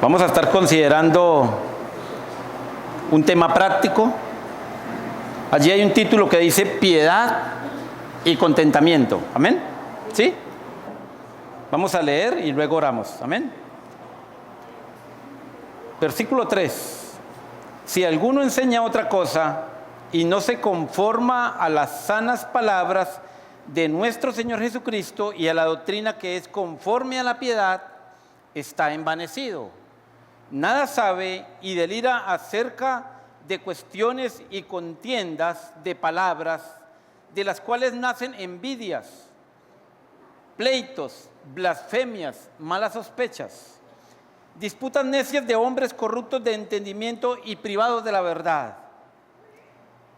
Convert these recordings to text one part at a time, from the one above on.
Vamos a estar considerando un tema práctico. Allí hay un título que dice piedad y contentamiento. ¿Amén? ¿Sí? Vamos a leer y luego oramos. ¿Amén? Versículo 3. Si alguno enseña otra cosa y no se conforma a las sanas palabras de nuestro Señor Jesucristo y a la doctrina que es conforme a la piedad, está envanecido. Nada sabe y delira acerca de cuestiones y contiendas de palabras, de las cuales nacen envidias, pleitos, blasfemias, malas sospechas, disputas necias de hombres corruptos de entendimiento y privados de la verdad,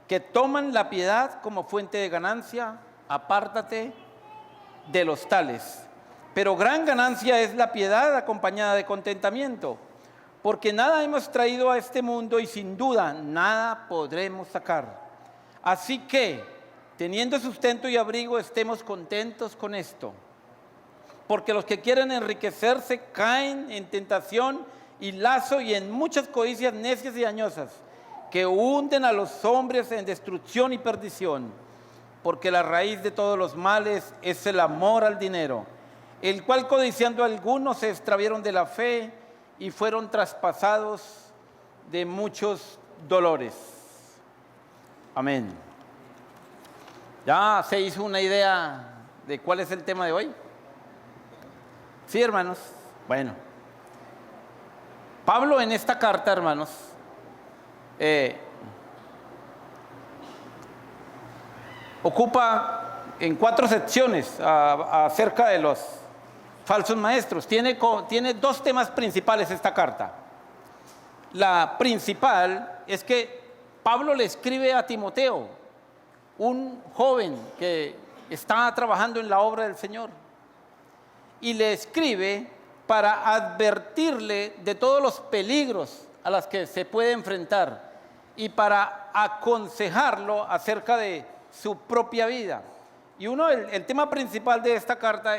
que toman la piedad como fuente de ganancia. Apártate de los tales. Pero gran ganancia es la piedad acompañada de contentamiento, porque nada hemos traído a este mundo y sin duda nada podremos sacar. Así que, teniendo sustento y abrigo, estemos contentos con esto. Porque los que quieren enriquecerse caen en tentación y lazo y en muchas codicias necias y dañosas, que hunden a los hombres en destrucción y perdición. Porque la raíz de todos los males es el amor al dinero, el cual codiciando algunos se extraviaron de la fe y fueron traspasados de muchos dolores. Amén. ¿Ya se hizo una idea de cuál es el tema de hoy? Sí, hermanos. Bueno, Pablo en esta carta, hermanos, ocupa en 4 secciones acerca de los falsos maestros. Tiene 2 temas principales esta carta. La principal es que Pablo le escribe a Timoteo, un joven que está trabajando en la obra del Señor, y le escribe para advertirle de todos los peligros a los que se puede enfrentar y para aconsejarlo acerca de su propia vida. Y el tema principal de esta carta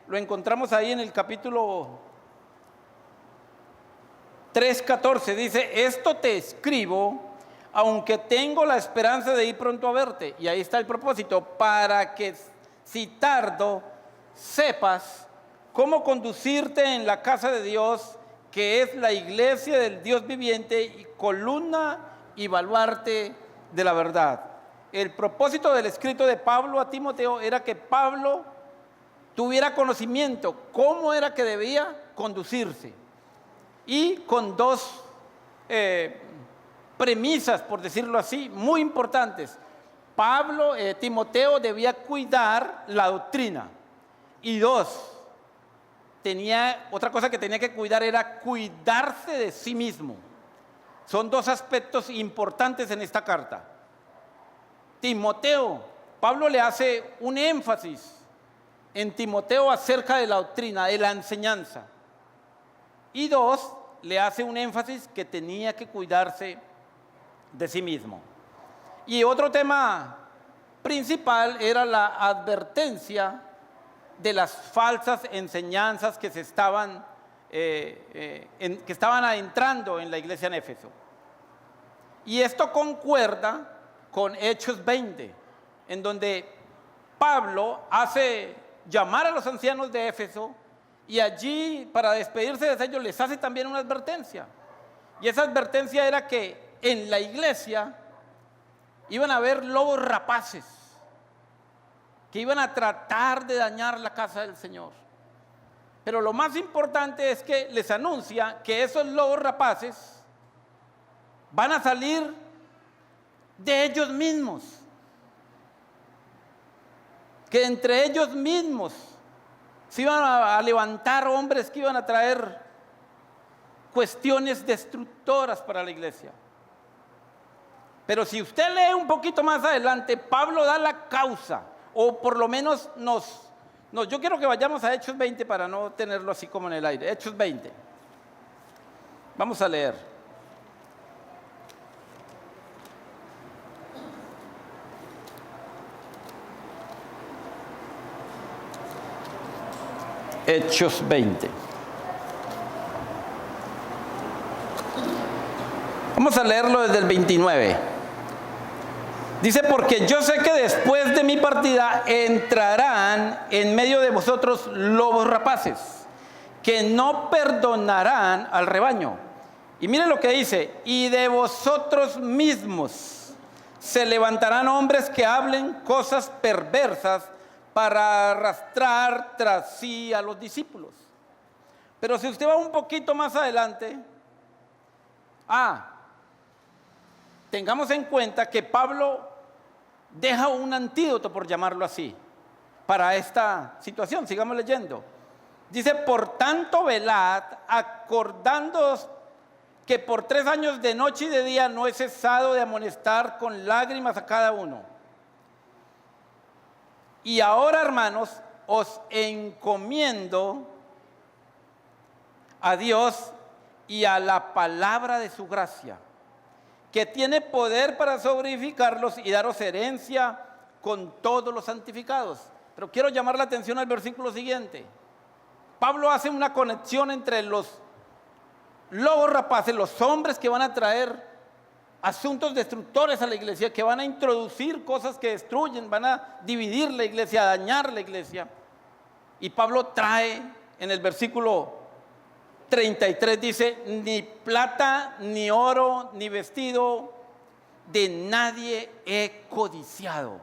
lo encontramos ahí en el capítulo 3:14, dice: esto te escribo, aunque tengo la esperanza de ir pronto a verte. Y ahí está el propósito, para que si tardo, sepas cómo conducirte en la casa de Dios, que es la iglesia del Dios viviente y columna y baluarte de la verdad. El propósito del escrito de Pablo a Timoteo era que Pablo tuviera conocimiento cómo era que debía conducirse, y con 2 premisas, por decirlo así, muy importantes. Timoteo debía cuidar la doctrina, y 2, otra cosa que tenía que cuidar era cuidarse de sí mismo. Son 2 aspectos importantes en esta carta. Pablo le hace un énfasis en Timoteo acerca de la doctrina, de la enseñanza. Y 2, le hace un énfasis que tenía que cuidarse de sí mismo. Y otro tema principal era la advertencia de las falsas enseñanzas que estaban adentrando en la iglesia en Éfeso. Y esto concuerda con Hechos 20, en donde Pablo hace llamar a los ancianos de Éfeso, y allí, para despedirse de ellos, les hace también una advertencia. Y esa advertencia era que en la iglesia iban a haber lobos rapaces que iban a tratar de dañar la casa del Señor. Pero lo más importante es que les anuncia que esos lobos rapaces van a salir de ellos mismos, que entre ellos mismos se iban a levantar hombres que iban a traer cuestiones destructoras para la iglesia. Pero si usted lee un poquito más adelante, Pablo da la causa, o por lo menos yo quiero que vayamos a Hechos 20 para no tenerlo así como en el aire. Hechos 20. Vamos a leer. Hechos 20. Vamos a leerlo desde el 29. Dice, porque yo sé que después de mi partida entrarán en medio de vosotros lobos rapaces, que no perdonarán al rebaño. Y miren lo que dice, y de vosotros mismos se levantarán hombres que hablen cosas perversas para arrastrar tras sí a los discípulos. Pero si usted va un poquito más adelante, tengamos en cuenta que Pablo deja un antídoto, por llamarlo así, para esta situación. Sigamos leyendo. Dice, por tanto velad, acordándoos que por 3 años de noche y de día no he cesado de amonestar con lágrimas a cada uno. Y ahora, hermanos, os encomiendo a Dios y a la palabra de su gracia, que tiene poder para sobreedificarlos y daros herencia con todos los santificados. Pero quiero llamar la atención al versículo siguiente. Pablo hace una conexión entre los lobos rapaces, los hombres que van a traer asuntos destructores a la iglesia, que van a introducir cosas que destruyen, van a dividir la iglesia, a dañar la iglesia. Y Pablo trae en el versículo 33, dice, ni plata, ni oro, ni vestido de nadie he codiciado.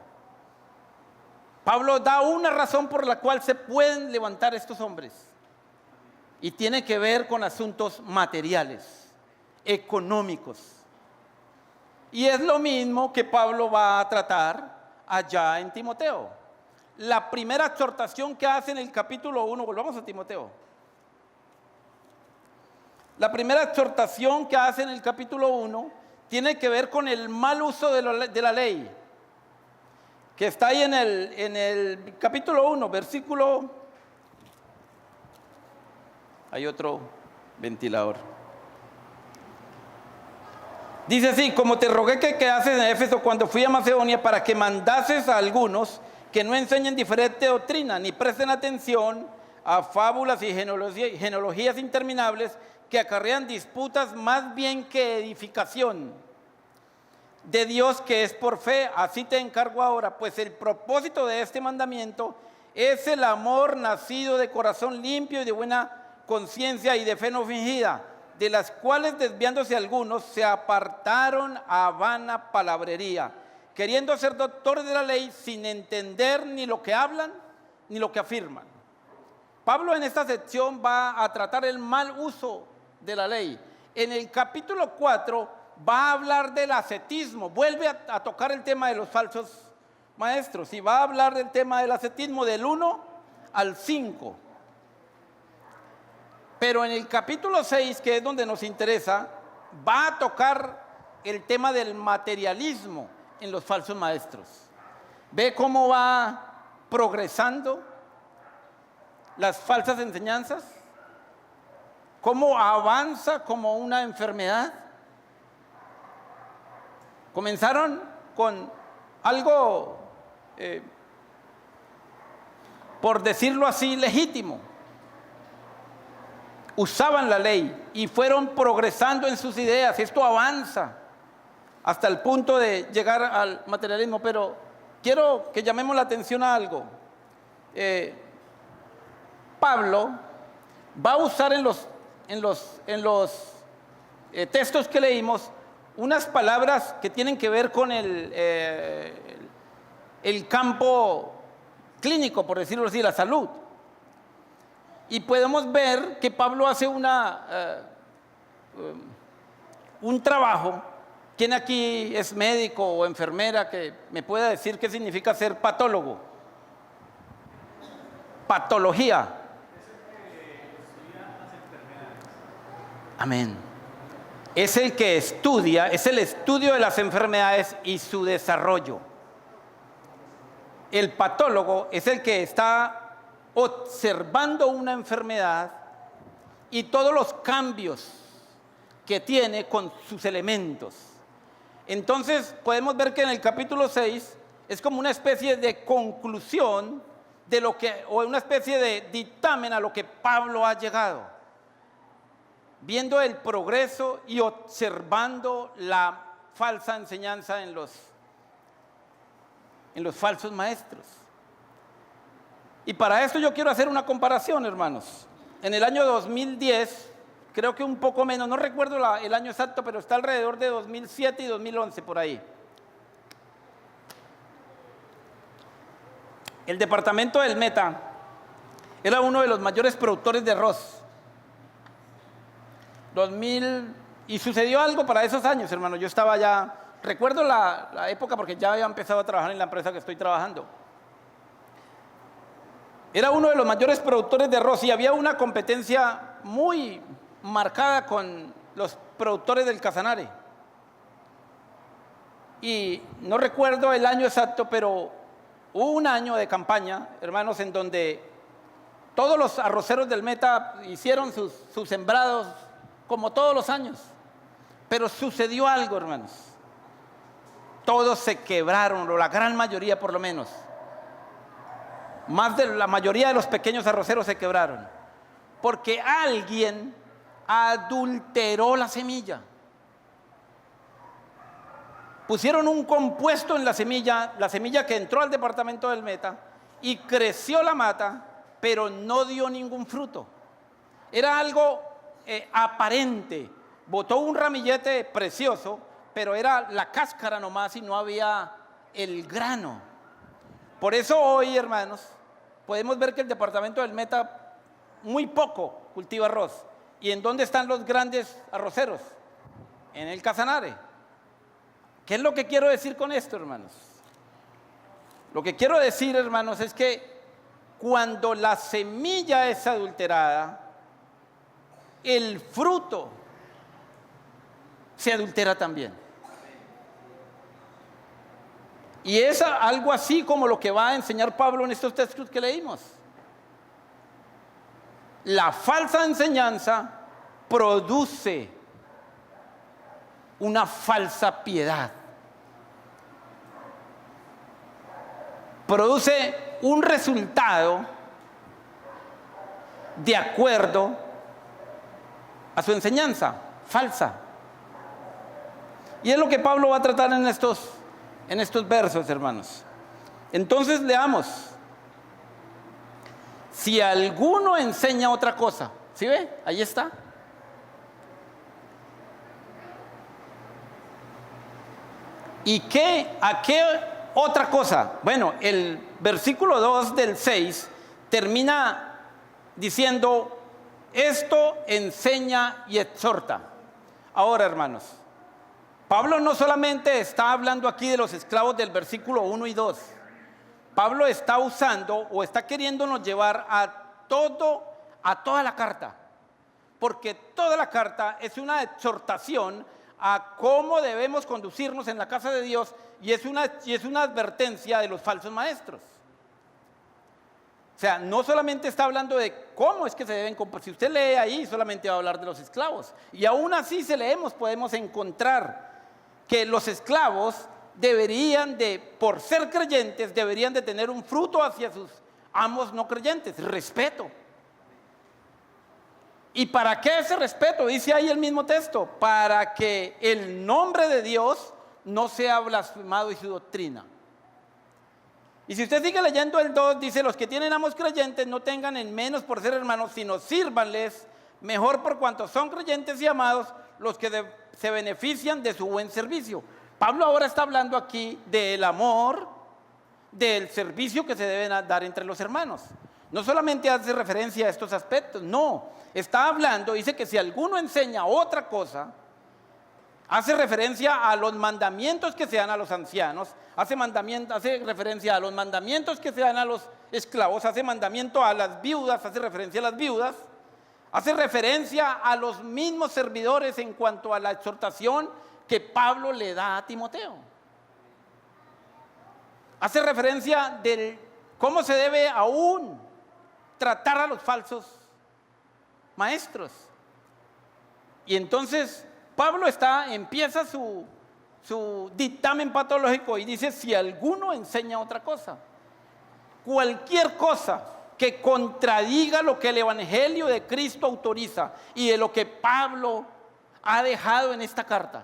Pablo da una razón por la cual se pueden levantar estos hombres, y tiene que ver con asuntos materiales, económicos. Y es lo mismo que Pablo va a tratar allá en Timoteo. La primera exhortación que hace en el capítulo 1, volvamos a Timoteo. La primera exhortación que hace en el capítulo 1 tiene que ver con el mal uso de la ley, que está ahí en el capítulo 1, versículo... Hay otro ventilador. Dice así, como te rogué que quedases en Éfeso cuando fui a Macedonia, para que mandases a algunos que no enseñen diferente doctrina, ni presten atención a fábulas y genealogías interminables que acarrean disputas más bien que edificación de Dios, que es por fe. Así te encargo ahora, pues el propósito de este mandamiento es el amor nacido de corazón limpio y de buena conciencia y de fe no fingida, de las cuales desviándose algunos se apartaron a vana palabrería, queriendo ser doctores de la ley sin entender ni lo que hablan ni lo que afirman. Pablo en esta sección va a tratar el mal uso de la ley. En el capítulo 4 va a hablar del ascetismo, vuelve a tocar el tema de los falsos maestros, y va a hablar del tema del ascetismo del 1 al 5. Pero en el capítulo 6, que es donde nos interesa, va a tocar el tema del materialismo en los falsos maestros. Ve cómo va progresando las falsas enseñanzas, cómo avanza como una enfermedad. Comenzaron con algo, por decirlo así, legítimo. Usaban la ley y fueron progresando en sus ideas. Esto avanza hasta el punto de llegar al materialismo. Pero quiero que llamemos la atención a algo. Pablo va a usar en los textos que leímos unas palabras que tienen que ver con el campo clínico, por decirlo así, la salud. Y podemos ver que Pablo hace un trabajo. ¿Quién aquí es médico o enfermera que me pueda decir qué significa ser patólogo? Patología. Amén. Es el que estudia, es el estudio de las enfermedades y su desarrollo. El patólogo es el que está observando una enfermedad y todos los cambios que tiene con sus elementos. Entonces podemos ver que en el capítulo 6 es como una especie de conclusión de lo que, o una especie de dictamen a lo que Pablo ha llegado. viendo el progreso y observando la falsa enseñanza en los falsos maestros. Y para esto yo quiero hacer una comparación, hermanos. En el año 2010, creo que un poco menos, no recuerdo el año exacto, pero está alrededor de 2007 y 2011 por ahí. El departamento del Meta era uno de los mayores productores de arroz. Y sucedió algo para esos años, hermano. Yo estaba ya, recuerdo la época porque ya había empezado a trabajar en la empresa que estoy trabajando. Era uno de los mayores productores de arroz y había una competencia muy marcada con los productores del Casanare. Y no recuerdo el año exacto, pero hubo un año de campaña, hermanos, en donde todos los arroceros del Meta hicieron sus sembrados como todos los años. Pero sucedió algo, hermanos. Todos se quebraron, o la gran mayoría por lo menos. Más de la mayoría de los pequeños arroceros se quebraron. Porque alguien adulteró la semilla. Pusieron un compuesto en la semilla que entró al departamento del Meta, y creció la mata, pero no dio ningún fruto. Era algo aparente. Botó un ramillete precioso, pero era la cáscara nomás y no había el grano. Por eso hoy, hermanos, podemos ver que el departamento del Meta muy poco cultiva arroz. ¿Y en dónde están los grandes arroceros? En el Casanare. ¿Qué es lo que quiero decir con esto, hermanos? Lo que quiero decir, hermanos, es que cuando la semilla es adulterada, el fruto se adultera también. Y es algo así como lo que va a enseñar Pablo en estos textos que leímos. La falsa enseñanza produce una falsa piedad. Produce un resultado de acuerdo a su enseñanza falsa. Y es lo que Pablo va a tratar en estos versos, hermanos. Entonces leamos. Si alguno enseña otra cosa, ¿sí ve? Ahí está. ¿Y a qué otra cosa? Bueno, el versículo 2 del 6 termina diciendo: esto enseña y exhorta. Ahora, hermanos, Pablo no solamente está hablando aquí de los esclavos del versículo 1 y 2. Pablo está usando o está queriéndonos llevar a toda la carta. Porque toda la carta es una exhortación a cómo debemos conducirnos en la casa de Dios, y es una advertencia de los falsos maestros. O sea, no solamente está hablando de cómo es que se deben comportar. Si usted lee ahí, solamente va a hablar de los esclavos. Y aún así, si leemos, podemos encontrar que los esclavos por ser creyentes, deberían de tener un fruto hacia sus amos no creyentes: respeto. ¿Y para qué ese respeto? Dice ahí el mismo texto: para que el nombre de Dios no sea blasfemado y su doctrina. Y si usted sigue leyendo el 2, dice: los que tienen amos creyentes no tengan en menos por ser hermanos, sino sírvanles mejor por cuanto son creyentes y amados los que se benefician de su buen servicio. Pablo ahora está hablando aquí del amor, del servicio que se deben dar entre los hermanos. No solamente hace referencia a estos aspectos, no. Está hablando, dice que si alguno enseña otra cosa, hace referencia a los mandamientos que se dan a los ancianos, hace referencia a los mandamientos que se dan a los esclavos, hace mandamiento a las viudas, hace referencia a las viudas, hace referencia a los mismos servidores en cuanto a la exhortación que Pablo le da a Timoteo. Hace referencia de cómo se debe aún tratar a los falsos maestros. Y entonces Pablo empieza su dictamen patológico y dice: si alguno enseña otra cosa, cualquier cosa que contradiga lo que el Evangelio de Cristo autoriza y de lo que Pablo ha dejado en esta carta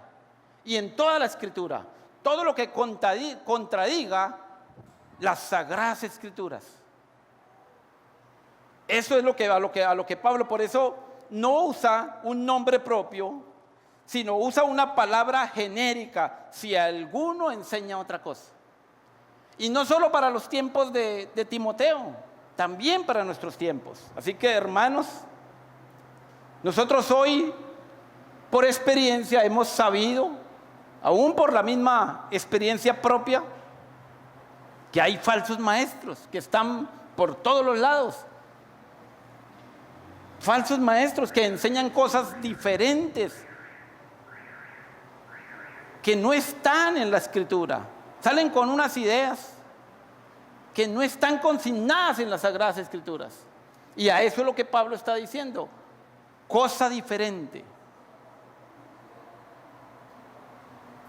y en toda la Escritura. Todo lo que contradiga las Sagradas Escrituras. Eso es a lo que Pablo, por eso no usa un nombre propio, sino usa una palabra genérica, si alguno enseña otra cosa. Y no solo para los tiempos de Timoteo, también para nuestros tiempos. Así que, hermanos, nosotros hoy, por experiencia, hemos sabido, aún por la misma experiencia propia, que hay falsos maestros que están por todos los lados. Falsos maestros que enseñan cosas diferentes, que no están en la Escritura. Salen con unas ideas que no están consignadas en las Sagradas Escrituras. Y a eso es lo que Pablo está diciendo. Cosa diferente.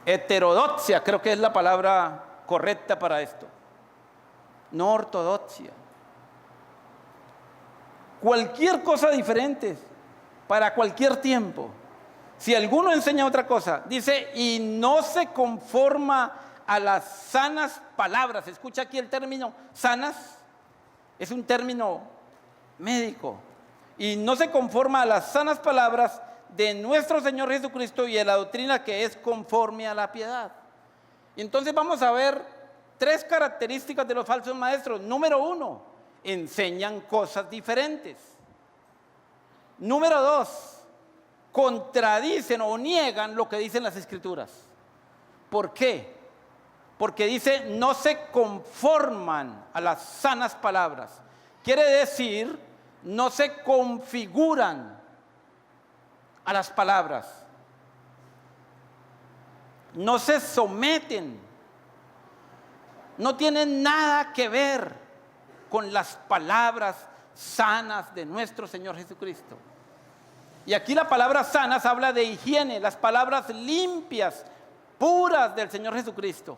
Heterodoxia, creo que es la palabra correcta para esto. No ortodoxia. Cualquier cosa diferente para cualquier tiempo. Si alguno enseña otra cosa, dice, y no se conforma a las sanas palabras. Escucha aquí el término sanas, es un término médico. Y no se conforma a las sanas palabras de nuestro Señor Jesucristo y a la doctrina que es conforme a la piedad. Y entonces vamos a ver 3 características de los falsos maestros. Número 1, enseñan cosas diferentes. Número 2, contradicen o niegan lo que dicen las Escrituras. ¿Por qué? Porque dice, no se conforman a las sanas palabras. Quiere decir, no se configuran a las palabras. No se someten. No tienen nada que ver con las palabras sanas de nuestro Señor Jesucristo. Y aquí la palabra sanas habla de higiene, las palabras limpias, puras del Señor Jesucristo.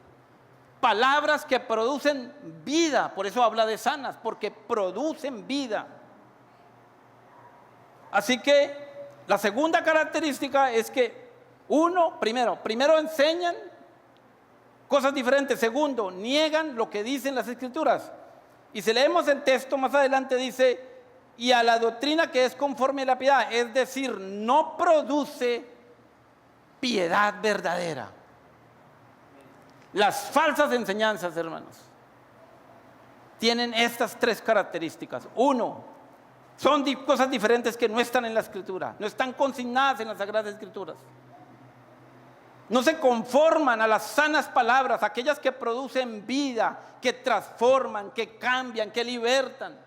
Palabras que producen vida, por eso habla de sanas, porque producen vida. Así que la segunda característica es que primero enseñan cosas diferentes. Segundo, niegan lo que dicen las Escrituras. Y si leemos el texto más adelante dice, y a la doctrina que es conforme a la piedad, es decir, no produce piedad verdadera. Las falsas enseñanzas, hermanos, tienen estas 3 características. 1, son cosas diferentes que no están en la Escritura, no están consignadas en las Sagradas Escrituras. No se conforman a las sanas palabras, aquellas que producen vida, que transforman, que cambian, que libertan.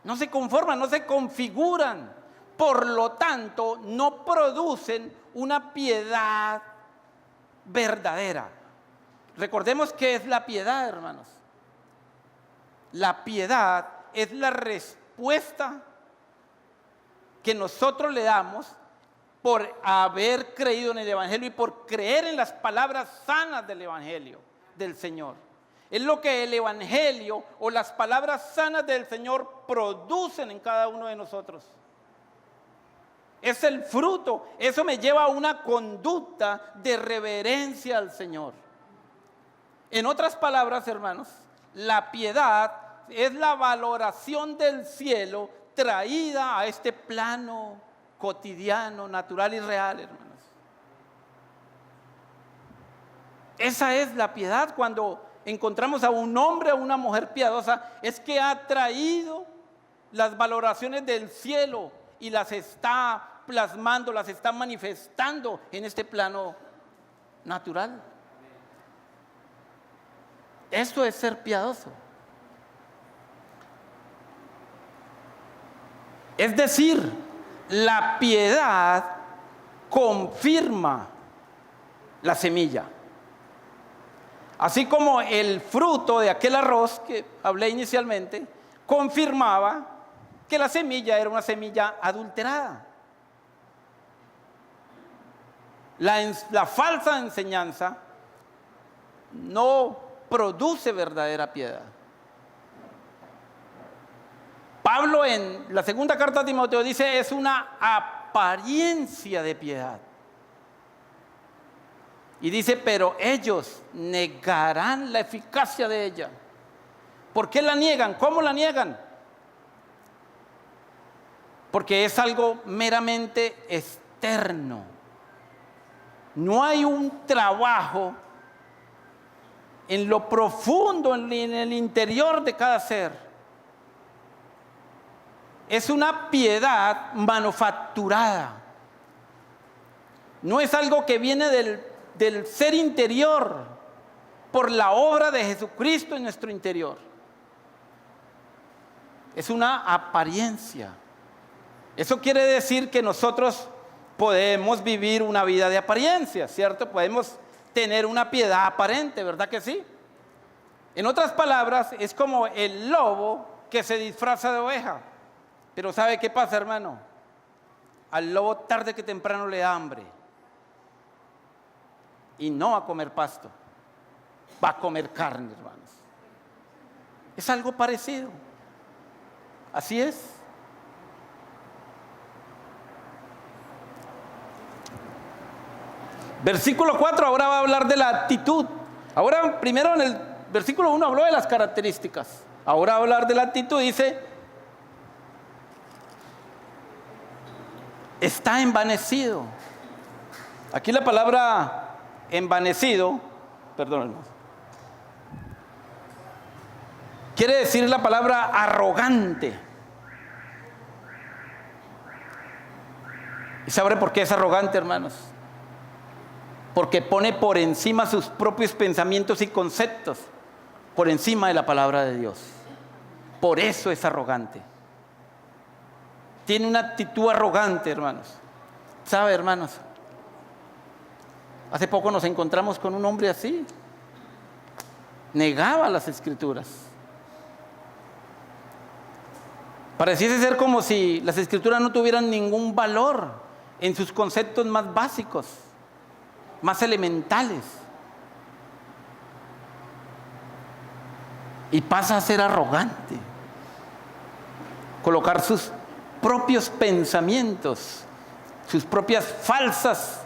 No se conforman, no se configuran. Por lo tanto, no producen una piedad verdadera. Recordemos qué es la piedad, hermanos. La piedad es la respuesta que nosotros le damos por haber creído en el Evangelio y por creer en las palabras sanas del Evangelio del Señor. Es lo que el Evangelio o las palabras sanas del Señor producen en cada uno de nosotros. Es el fruto. Eso me lleva a una conducta de reverencia al Señor. En otras palabras, hermanos, la piedad es la valoración del cielo traída a este plano cotidiano, natural y real, hermanos. Esa es la piedad. Cuando encontramos a un hombre o una mujer piadosa, es que ha traído las valoraciones del cielo y las está plasmando, las está manifestando en este plano natural. Eso es ser piadoso. Es decir, la piedad confirma la semilla. Así como el fruto de aquel arroz que hablé inicialmente confirmaba que la semilla era una semilla adulterada. La falsa enseñanza no produce verdadera piedad. Pablo en la segunda carta a Timoteo dice, es una apariencia de piedad. Y dice, pero ellos negarán la eficacia de ella. ¿Por qué la niegan? ¿Cómo la niegan? Porque es algo meramente externo. No hay un trabajo en lo profundo, en el interior de cada ser. Es una piedad manufacturada. No es algo que viene del ser interior por la obra de Jesucristo en nuestro interior. Es una apariencia. Eso quiere decir que nosotros podemos vivir una vida de apariencia, ¿cierto? Podemos tener una piedad aparente, ¿verdad que sí? En otras palabras, es como el lobo que se disfraza de oveja. Pero ¿sabe qué pasa, hermano? Al lobo tarde que temprano le da hambre. Y no va a comer pasto, va a comer carne, hermanos. Es algo parecido. Así es. Versículo 4 ahora va a hablar de la actitud. Ahora, primero en el versículo 1 habló de las características. Ahora va a hablar de la actitud. Dice, está envanecido. Aquí la palabra envanecido, perdón, quiere decir la palabra arrogante. ¿Y sabe por qué es arrogante, hermanos? Porque pone por encima sus propios pensamientos y conceptos, por encima de la palabra de Dios. Por eso es arrogante. Tiene una actitud arrogante, hermanos. ¿Sabe, hermanos? Hace poco nos encontramos con un hombre así. Negaba las escrituras. Pareciese ser como si las escrituras no tuvieran ningún valor en sus conceptos más básicos, más elementales. Y pasa a ser arrogante. Colocar sus propios pensamientos, sus propias falsas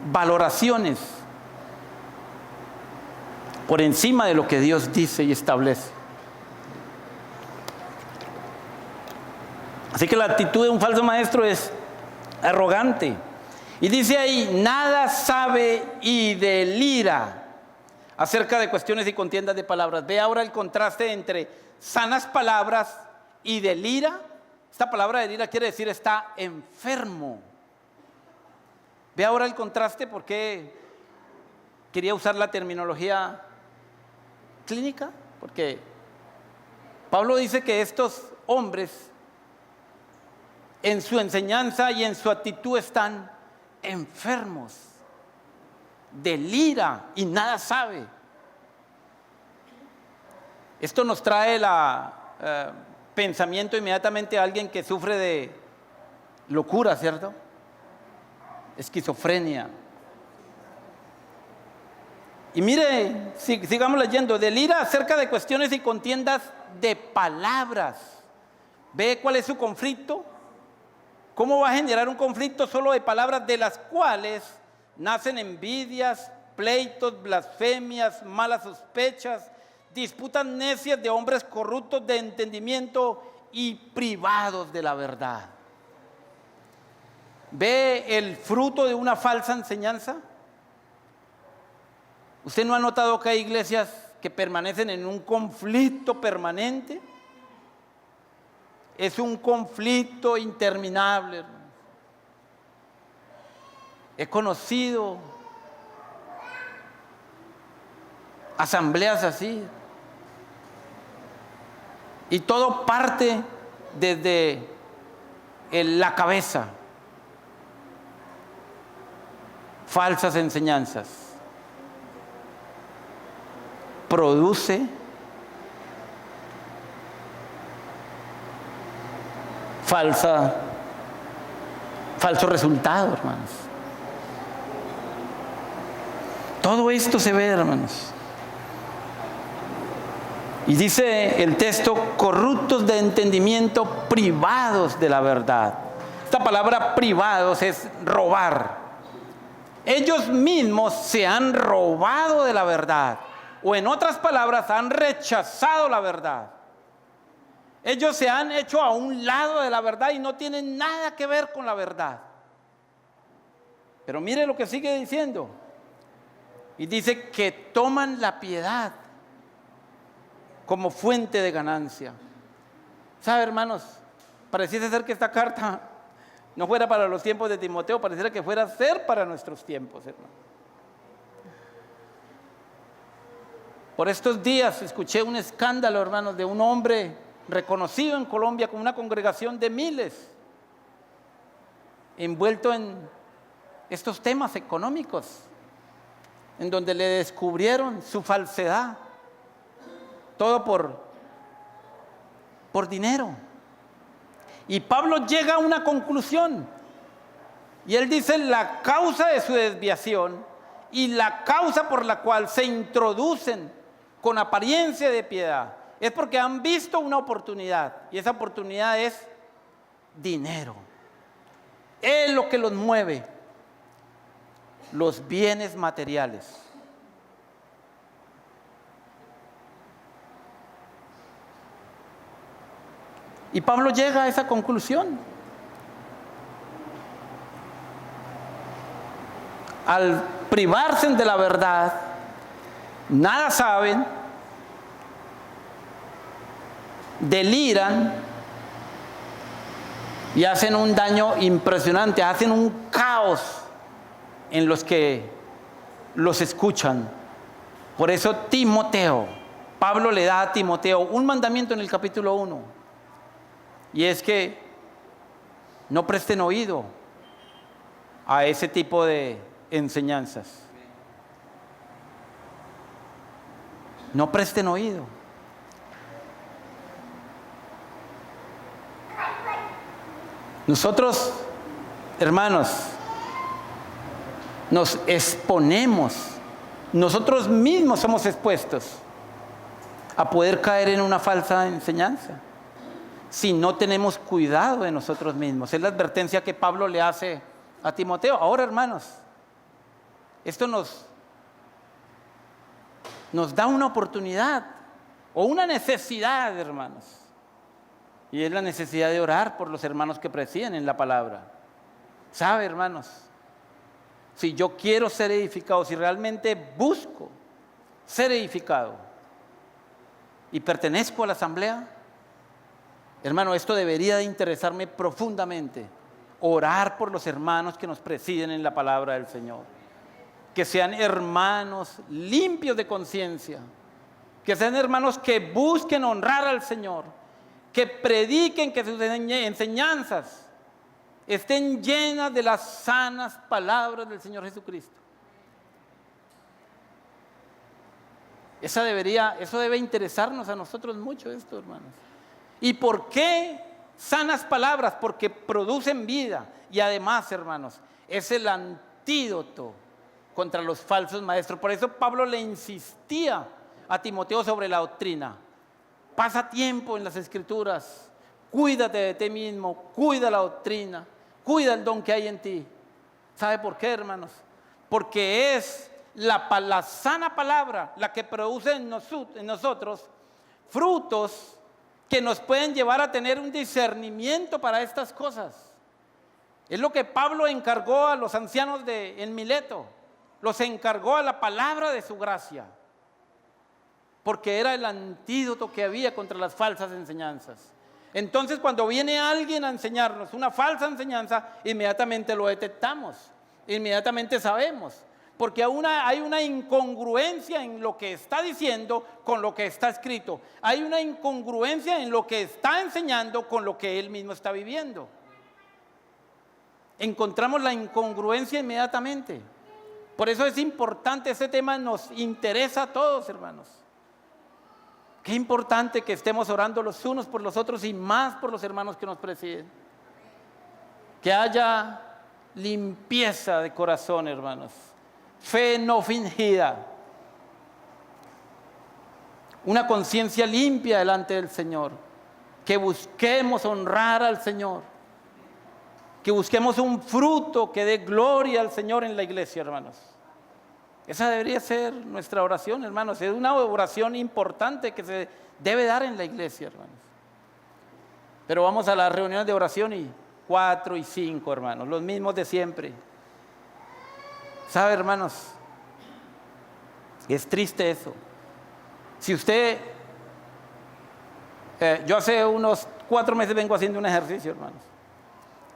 valoraciones por encima de lo que Dios dice y establece. Así que la actitud de un falso maestro es arrogante. Y dice ahí, nada sabe y delira acerca de cuestiones y contiendas de palabras. Ve ahora el contraste entre sanas palabras y delira. Esta palabra delira quiere decir está enfermo. Ve ahora el contraste, porque quería usar la terminología clínica, porque Pablo dice que estos hombres en su enseñanza y en su actitud están enfermos, delira y nada sabe. Esto nos trae el pensamiento inmediatamente a alguien que sufre de locura, ¿cierto? Esquizofrenia. Y mire, sigamos leyendo. Delira acerca de cuestiones y contiendas de palabras. ¿Ve cuál es su conflicto? ¿Cómo va a generar un conflicto solo de palabras, de las cuales nacen envidias, pleitos, blasfemias, malas sospechas, disputas necias de hombres corruptos de entendimiento y privados de la verdad? ¿Ve el fruto de una falsa enseñanza? ¿Usted no ha notado que hay iglesias que permanecen en un conflicto permanente? Es un conflicto interminable, hermano. He conocido asambleas así. Y todo parte desde la cabeza. Falsas enseñanzas. Produce falso resultado, hermanos. Todo esto se ve, hermanos. Y dice el texto, corruptos de entendimiento, privados de la verdad. Esta palabra privados es robar. Ellos mismos se han robado de la verdad, o en otras palabras, han rechazado la verdad. Ellos se han hecho a un lado de la verdad y no tienen nada que ver con la verdad. Pero mire lo que sigue diciendo. Y dice que toman la piedad como fuente de ganancia. ¿Sabe, hermanos? Pareciera ser que esta carta no fuera para los tiempos de Timoteo, pareciera que fuera a ser para nuestros tiempos, hermano. Por estos días escuché un escándalo, hermanos, de un hombre reconocido en Colombia con una congregación de miles, envuelto en estos temas económicos, en donde le descubrieron su falsedad, todo por dinero. Y Pablo llega a una conclusión, y él dice: la causa de su desviación y la causa por la cual se introducen con apariencia de piedad es porque han visto una oportunidad, y esa oportunidad es dinero. Es lo que los mueve, los bienes materiales. Y Pablo llega a esa conclusión. Al privarse de la verdad, nada saben, deliran y hacen un daño impresionante, hacen un caos en los que los escuchan. Por eso Timoteo, Pablo le da a Timoteo un mandamiento en el capítulo 1. Y es que no presten oído a ese tipo de enseñanzas. No presten oído. Nosotros, hermanos, nos exponemos, nosotros mismos somos expuestos a poder caer en una falsa enseñanza si no tenemos cuidado de nosotros mismos. Es la advertencia que Pablo le hace a Timoteo. Ahora, hermanos, esto nos da una oportunidad o una necesidad, hermanos, y es la necesidad de orar por los hermanos que presiden en la palabra. ¿Sabe, hermanos? Si yo quiero ser edificado, si realmente busco ser edificado y pertenezco a la asamblea, hermano, esto debería de interesarme profundamente. Orar por los hermanos que nos presiden en la palabra del Señor. Que sean hermanos limpios de conciencia. Que sean hermanos que busquen honrar al Señor. Que prediquen, que sus enseñanzas estén llenas de las sanas palabras del Señor Jesucristo. Eso debe interesarnos a nosotros mucho, esto, hermanos. ¿Y por qué sanas palabras? Porque producen vida. Y además, hermanos, es el antídoto contra los falsos maestros. Por eso Pablo le insistía a Timoteo sobre la doctrina. Pasa tiempo en las Escrituras, cuídate de ti mismo, cuida la doctrina, cuida el don que hay en ti. ¿Sabe por qué, hermanos? Porque es la sana palabra la que produce en nosotros frutos que nos pueden llevar a tener un discernimiento para estas cosas. Es lo que Pablo encargó a los ancianos en Mileto, los encargó a la palabra de su gracia, porque era el antídoto que había contra las falsas enseñanzas. Entonces, cuando viene alguien a enseñarnos una falsa enseñanza, inmediatamente lo detectamos, inmediatamente sabemos, porque hay una incongruencia en lo que está diciendo con lo que está escrito. Hay una incongruencia en lo que está enseñando con lo que él mismo está viviendo. Encontramos la incongruencia inmediatamente. Por eso es importante, este tema nos interesa a todos, hermanos. Qué importante que estemos orando los unos por los otros y más por los hermanos que nos presiden. Que haya limpieza de corazón, hermanos. Fe no fingida. una conciencia limpia delante del Señor, que busquemos honrar al Señor, que busquemos un fruto que dé gloria al Señor en la iglesia, hermanos. Esa debería ser nuestra oración, hermanos. Es una oración importante que se debe dar en la iglesia, hermanos. Pero vamos a las reuniones de oración y 4 y 5, hermanos, los mismos de siempre. ¿Sabe, hermanos? Es triste eso. Si usted, yo hace unos 4 meses vengo haciendo un ejercicio, hermanos.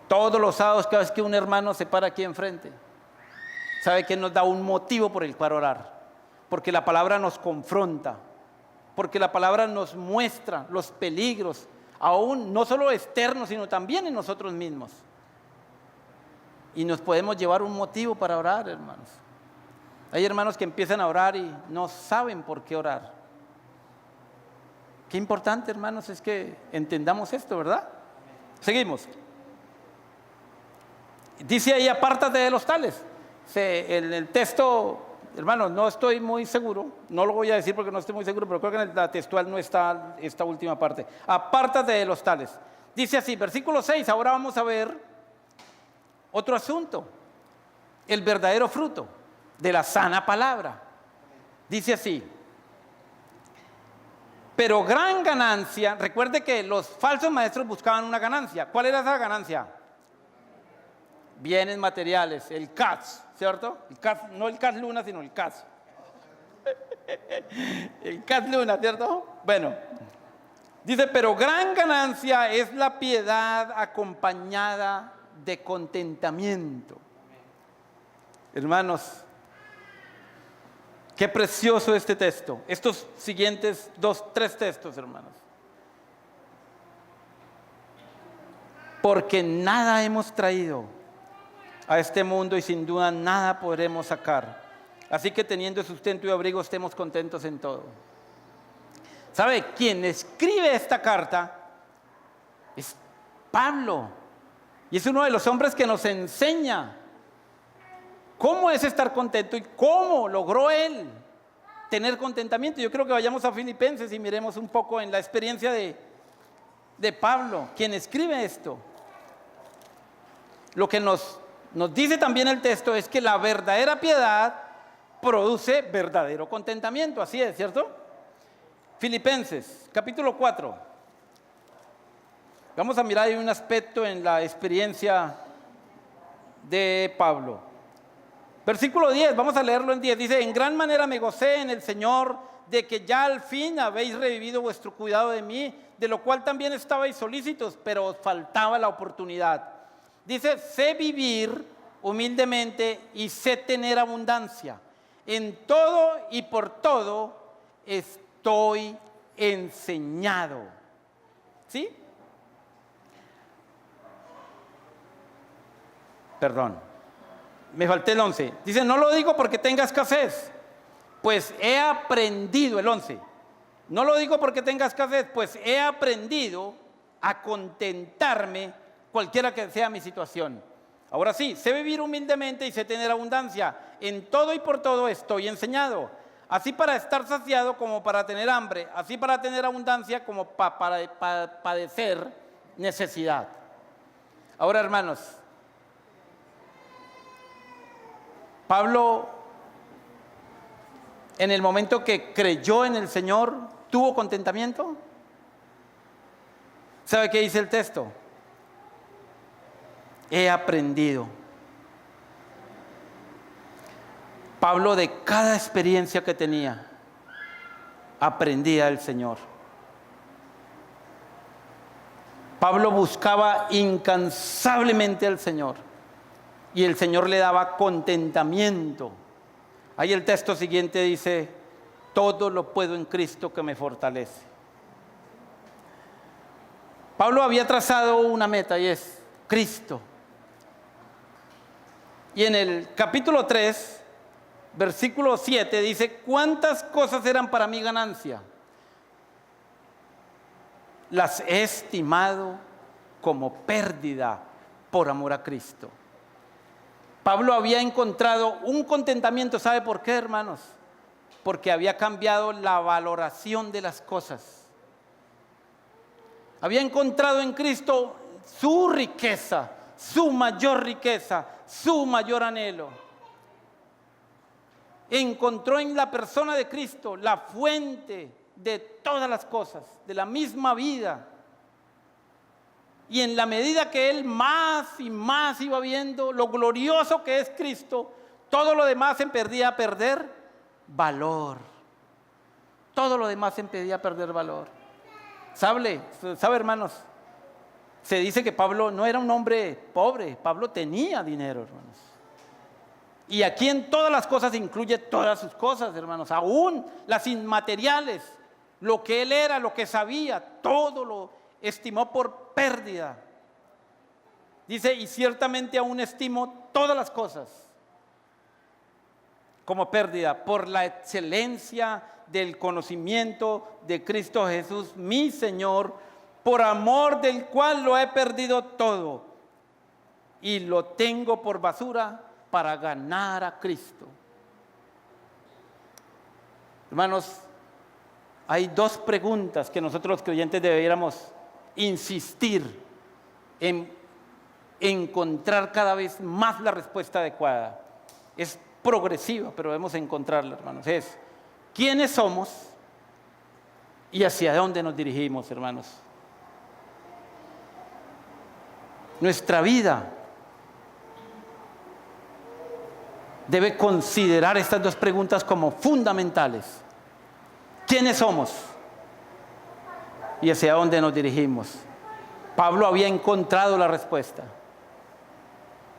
Todos los sábados, cada vez que un hermano se para aquí enfrente, sabe que nos da un motivo por el cual orar, porque la palabra nos confronta, porque la palabra nos muestra los peligros, aún no solo externos, sino también en nosotros mismos. Y nos podemos llevar un motivo para orar, hermanos. Hay hermanos que empiezan a orar y no saben por qué orar. Qué importante, hermanos, es que entendamos esto, ¿verdad? Seguimos. Dice ahí, apártate de los tales. En el texto, hermanos, no estoy muy seguro, no lo voy a decir porque no estoy muy seguro, pero creo que en la textual no está esta última parte. Apártate de los tales. Dice así, versículo 6, ahora vamos a ver otro asunto, el verdadero fruto de la sana palabra. Dice así, pero gran ganancia, recuerde que los falsos maestros buscaban una ganancia. ¿Cuál era esa ganancia? Bienes materiales, el cash, ¿cierto? El cash, no el cash luna, sino el cash. El cash luna, ¿cierto? Bueno, dice, pero gran ganancia es la piedad acompañada de contentamiento. Hermanos, qué precioso este texto. Estos siguientes 3 textos, hermanos. Porque nada hemos traído a este mundo y sin duda nada podremos sacar. Así que teniendo sustento y abrigo estemos contentos en todo. ¿Sabe? Quien escribe esta carta es Pablo. Y es uno de los hombres que nos enseña cómo es estar contento y cómo logró él tener contentamiento. Yo creo que vayamos a Filipenses y miremos un poco en la experiencia de Pablo, quien escribe esto. Lo que nos dice también el texto es que la verdadera piedad produce verdadero contentamiento. Así es, ¿cierto? Filipenses, capítulo 4. Vamos a mirar ahí un aspecto en la experiencia de Pablo. Versículo 10, vamos a leerlo en 10. Dice, en gran manera me gocé en el Señor de que ya al fin habéis revivido vuestro cuidado de mí, de lo cual también estabais solícitos, pero os faltaba la oportunidad. Dice, sé vivir humildemente y sé tener abundancia. En todo y por todo estoy enseñado. ¿Sí? Perdón, me falté el 11. Dice, no lo digo porque tenga escasez, pues he aprendido, el 11. No lo digo porque tenga escasez, pues he aprendido a contentarme cualquiera que sea mi situación. Ahora sí, sé vivir humildemente y sé tener abundancia. En todo y por todo estoy enseñado. Así para estar saciado como para tener hambre. Así para tener abundancia como para padecer necesidad. Ahora, hermanos, Pablo, en el momento que creyó en el Señor, ¿tuvo contentamiento? ¿Sabe qué dice el texto? He aprendido. Pablo, de cada experiencia que tenía, aprendía del Señor. Pablo buscaba incansablemente al Señor y el Señor le daba contentamiento. Ahí el texto siguiente dice, todo lo puedo en Cristo que me fortalece. Pablo había trazado una meta y es Cristo. Y en el capítulo 3, versículo 7 dice, ¿cuántas cosas eran para mí ganancia? Las he estimado como pérdida por amor a Cristo. Pablo había encontrado un contentamiento, ¿sabe por qué, hermanos? porque había cambiado la valoración de las cosas. Había encontrado en Cristo su riqueza, su mayor anhelo. Encontró en la persona de Cristo la fuente de todas las cosas, de la misma vida. Y en la medida que él más y más iba viendo lo glorioso que es Cristo, todo lo demás empezaba a perder valor. Todo lo demás empezaba a perder valor. ¿Sabe, hermanos? Se dice que Pablo no era un hombre pobre, Pablo tenía dinero, hermanos. Y aquí en todas las cosas incluye todas sus cosas, hermanos, aún las inmateriales, lo que él era, lo que sabía, todo lo estimó por pérdida. Dice, y ciertamente aún estimo todas las cosas como pérdida por la excelencia del conocimiento de Cristo Jesús, mi Señor, por amor del cual lo he perdido todo y lo tengo por basura para ganar a Cristo. Hermanos, hay dos preguntas que nosotros los creyentes deberíamos insistir en encontrar cada vez más la respuesta adecuada. Es progresiva, pero debemos encontrarla, hermanos. Es, ¿quiénes somos y hacia dónde nos dirigimos, hermanos? Nuestra vida debe considerar estas dos preguntas como fundamentales. ¿Quiénes somos y hacia dónde nos dirigimos? Pablo había encontrado la respuesta.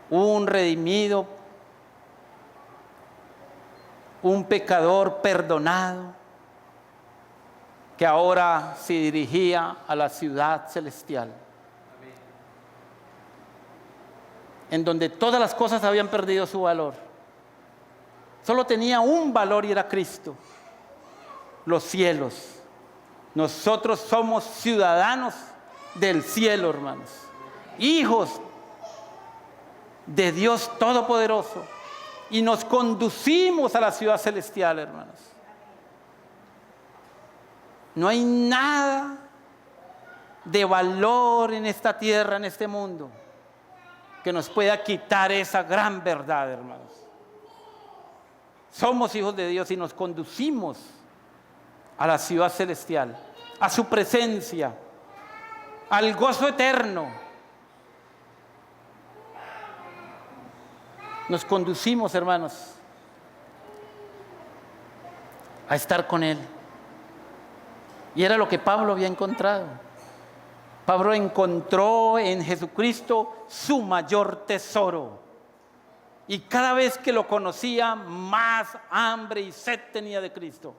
Un redimido, un pecador perdonado, que ahora se dirigía a la ciudad celestial, en donde todas las cosas habían perdido su valor. Solo tenía un valor y era Cristo, los cielos. Nosotros somos ciudadanos del cielo, hermanos, hijos de Dios Todopoderoso, y nos conducimos a la ciudad celestial, hermanos. No hay nada de valor en esta tierra, en este mundo, que nos pueda quitar esa gran verdad, hermanos. Somos hijos de Dios y nos conducimos a la ciudad celestial, a su presencia, al gozo eterno. Nos conducimos, hermanos, a estar con Él. Y era lo que Pablo había encontrado. Pablo encontró en Jesucristo su mayor tesoro. Y cada vez que lo conocía, más hambre y sed tenía de Cristo.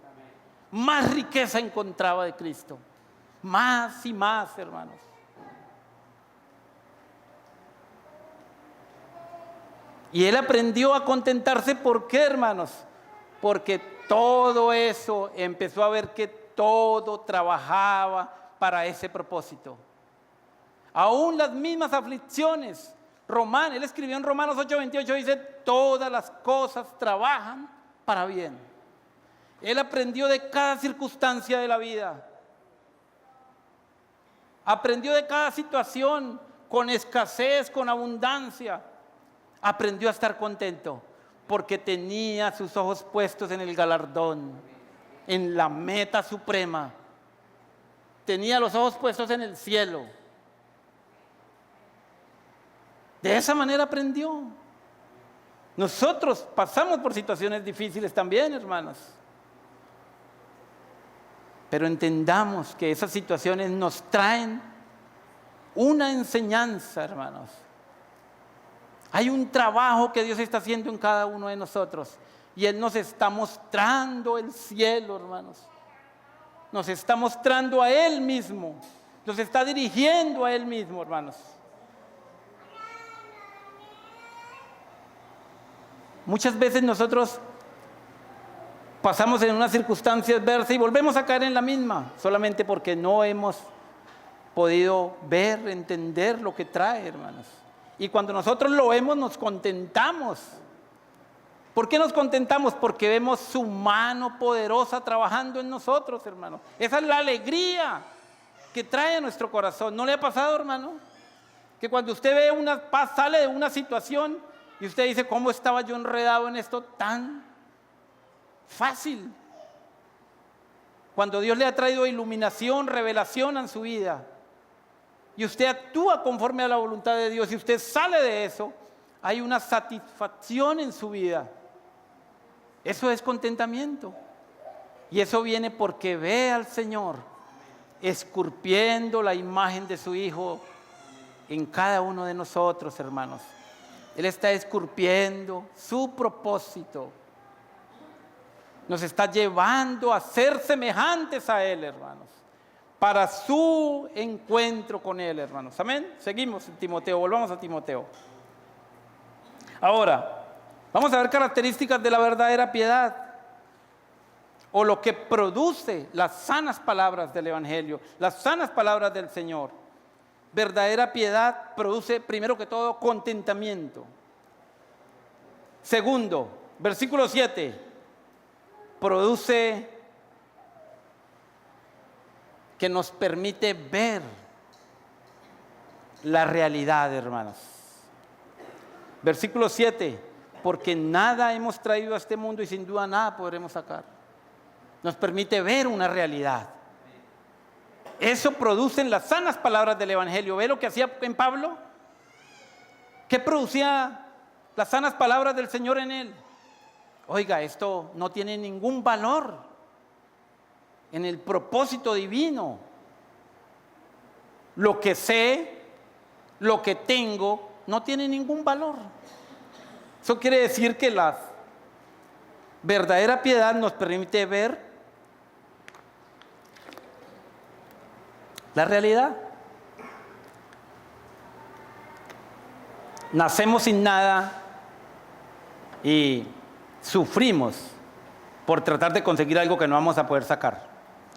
Más riqueza encontraba de Cristo. Más y más, hermanos. Y él aprendió a contentarse. ¿Por qué, hermanos? Porque todo eso empezó a ver que todo trabajaba para ese propósito. Aún las mismas aflicciones. Él escribió en Romanos 8:28, dice, todas las cosas trabajan para bien. Él aprendió de cada circunstancia de la vida. Aprendió de cada situación, con escasez, con abundancia. Aprendió a estar contento, porque tenía sus ojos puestos en el galardón, en la meta suprema. Tenía los ojos puestos en el cielo. De esa manera aprendió. Nosotros pasamos por situaciones difíciles también, hermanos. Pero entendamos que esas situaciones nos traen una enseñanza, hermanos. Hay un trabajo que Dios está haciendo en cada uno de nosotros. Y Él nos está mostrando el cielo, hermanos. Nos está mostrando a Él mismo. Nos está dirigiendo a Él mismo, hermanos. Muchas veces nosotros pasamos en una circunstancia adversa y volvemos a caer en la misma, solamente porque no hemos podido ver, entender lo que trae, hermanos. Y cuando nosotros lo vemos, nos contentamos, ¿Por qué nos contentamos? Porque vemos su mano poderosa trabajando en nosotros, hermano. Esa es la alegría que trae a nuestro corazón. ¿No le ha pasado, hermano? Que cuando usted ve sale de una situación y usted dice, ¿cómo estaba yo enredado en esto tan fácil? Cuando Dios le ha traído iluminación, revelación en su vida, y usted actúa conforme a la voluntad de Dios, y usted sale de eso, hay una satisfacción en su vida. Eso es contentamiento. Y eso viene porque ve al Señor esculpiendo la imagen de su Hijo en cada uno de nosotros, hermanos. Él está esculpiendo su propósito. Nos está llevando a ser semejantes a Él, hermanos, para su encuentro con Él, hermanos. Amén. Seguimos en Timoteo, volvamos a Timoteo. Ahora, vamos a ver características de la verdadera piedad, o lo que produce las sanas palabras del Evangelio, las sanas palabras del Señor. Verdadera piedad produce, primero que todo, contentamiento. Segundo, versículo 7, produce que nos permite ver la realidad, hermanos. Versículo 7, porque nada hemos traído a este mundo y sin duda nada podremos sacar. Nos permite ver una realidad. Eso producen las sanas palabras del Evangelio. ¿Ve lo que hacía en Pablo? ¿Qué producía las sanas palabras del Señor en él? Oiga, esto no tiene ningún valor en el propósito divino. Lo que sé, lo que tengo, no tiene ningún valor. Eso quiere decir que la verdadera piedad nos permite ver la realidad. Nacemos sin nada y sufrimos por tratar de conseguir algo que no vamos a poder sacar.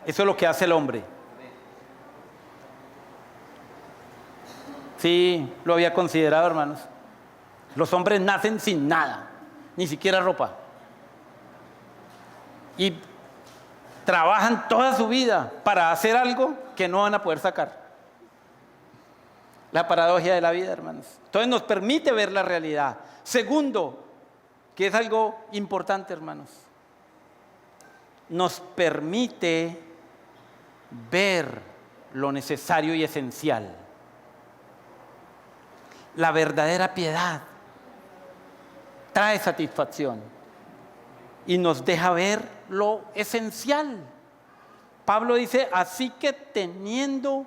Eso es lo que hace el hombre. Sí, lo había considerado, hermanos. Los hombres nacen sin nada, ni siquiera ropa. Y trabajan toda su vida para hacer algo que no van a poder sacar. La paradoja de la vida, hermanos. Entonces nos permite ver la realidad. Segundo, que es algo importante, hermanos, nos permite ver lo necesario y esencial. La verdadera piedad trae satisfacción y nos deja ver lo esencial. Pablo dice, así que teniendo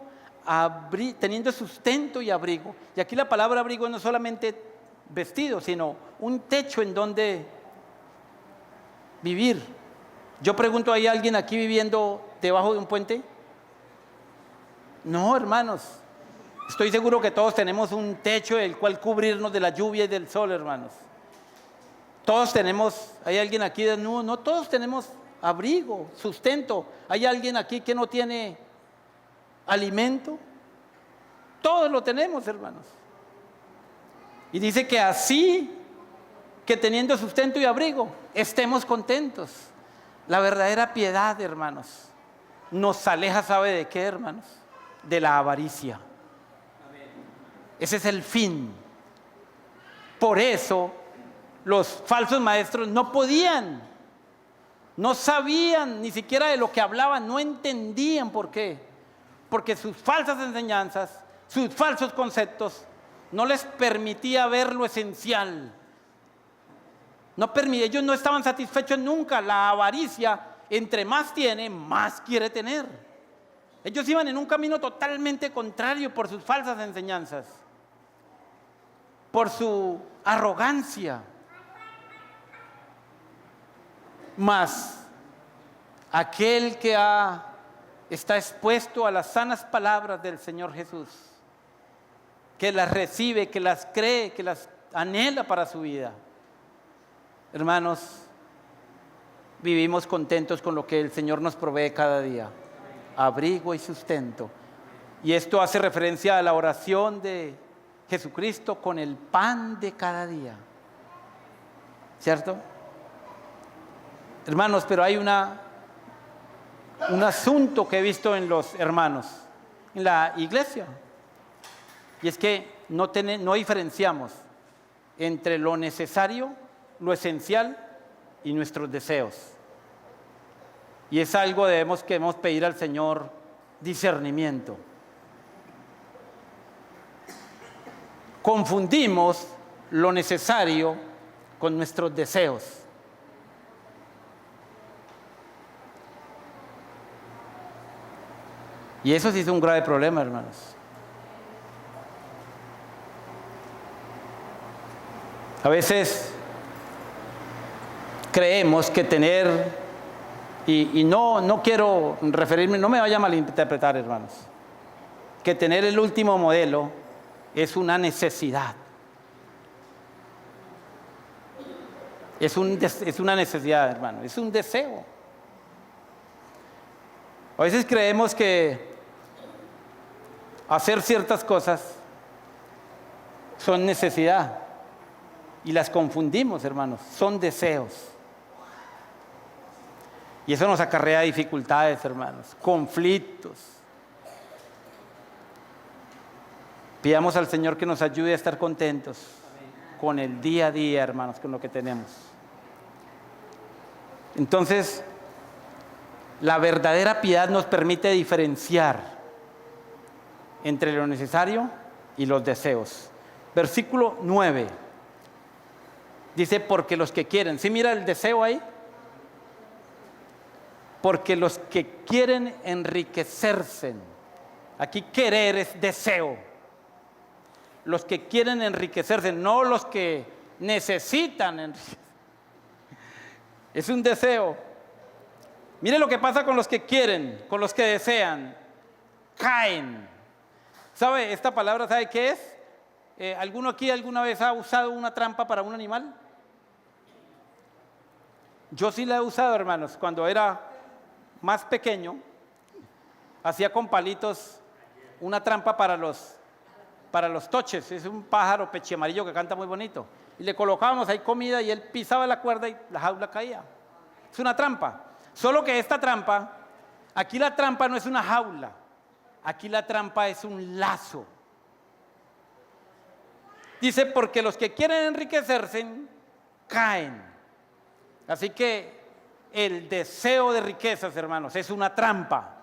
sustento y abrigo. Y aquí la palabra abrigo no es solamente vestido, sino un techo en donde vivir. Yo pregunto, ¿hay alguien aquí viviendo debajo de un puente? No, hermanos. Estoy seguro que todos tenemos un techo del cual cubrirnos de la lluvia y del sol, hermanos. Todos tenemos, ¿hay alguien aquí desnudo? No, todos tenemos abrigo, sustento. ¿Hay alguien aquí que no tiene alimento? Todos lo tenemos, hermanos. Y dice que así, que teniendo sustento y abrigo, estemos contentos. La verdadera piedad, hermanos, nos aleja, ¿sabe de qué, hermanos? De la avaricia. Ese es el fin. Por eso los falsos maestros no podían, no sabían ni siquiera de lo que hablaban, no entendían por qué. Porque sus falsas enseñanzas, sus falsos conceptos, no les permitía ver lo esencial. Ellos no estaban satisfechos nunca. La avaricia, entre más tiene, más quiere tener. Ellos iban en un camino totalmente contrario por sus falsas enseñanzas, por su arrogancia. Mas aquel que está expuesto a las sanas palabras del Señor Jesús, que las recibe, que las cree, que las anhela para su vida, hermanos, vivimos contentos con lo que el Señor nos provee cada día, abrigo y sustento. Y esto hace referencia a la oración de Jesucristo con el pan de cada día, ¿cierto? Hermanos, pero hay un asunto que he visto en los hermanos, en la iglesia, y es que no diferenciamos entre lo necesario, lo esencial y nuestros deseos. Y es algo que debemos pedir al Señor discernimiento. Confundimos lo necesario con nuestros deseos. Y eso sí es un grave problema, hermanos. A veces creemos que tener, y no quiero referirme, no me vaya a malinterpretar, hermanos, que tener el último modelo es una necesidad. Es una necesidad, hermano, es un deseo. A veces creemos que hacer ciertas cosas son necesidad y las confundimos, hermanos, son deseos. Y eso nos acarrea dificultades, hermanos, conflictos. Pidamos al Señor que nos ayude a estar contentos con el día a día, hermanos, con lo que tenemos. Entonces, la verdadera piedad nos permite diferenciar entre lo necesario y los deseos. Versículo 9. Dice, porque los que quieren, ¿sí mira el deseo ahí? Porque los que quieren enriquecerse. Aquí querer es deseo. Los que quieren enriquecerse, no los que necesitan enriquecerse. Es un deseo. Mire lo que pasa con los que quieren, con los que desean. Caen. ¿Sabe esta palabra? ¿Sabe qué es? ¿Alguno aquí alguna vez ha usado una trampa para un animal? Yo sí la he usado, hermanos. Cuando era más pequeño, hacía con palitos una trampa para los toches. Es un pájaro peche amarillo que canta muy bonito. Y le colocábamos ahí comida y él pisaba la cuerda y la jaula caía. Es una trampa. Solo que esta trampa, aquí la trampa no es una jaula. Aquí la trampa es un lazo. Dice, porque los que quieren enriquecerse, caen. Así que el deseo de riquezas, hermanos, es una trampa.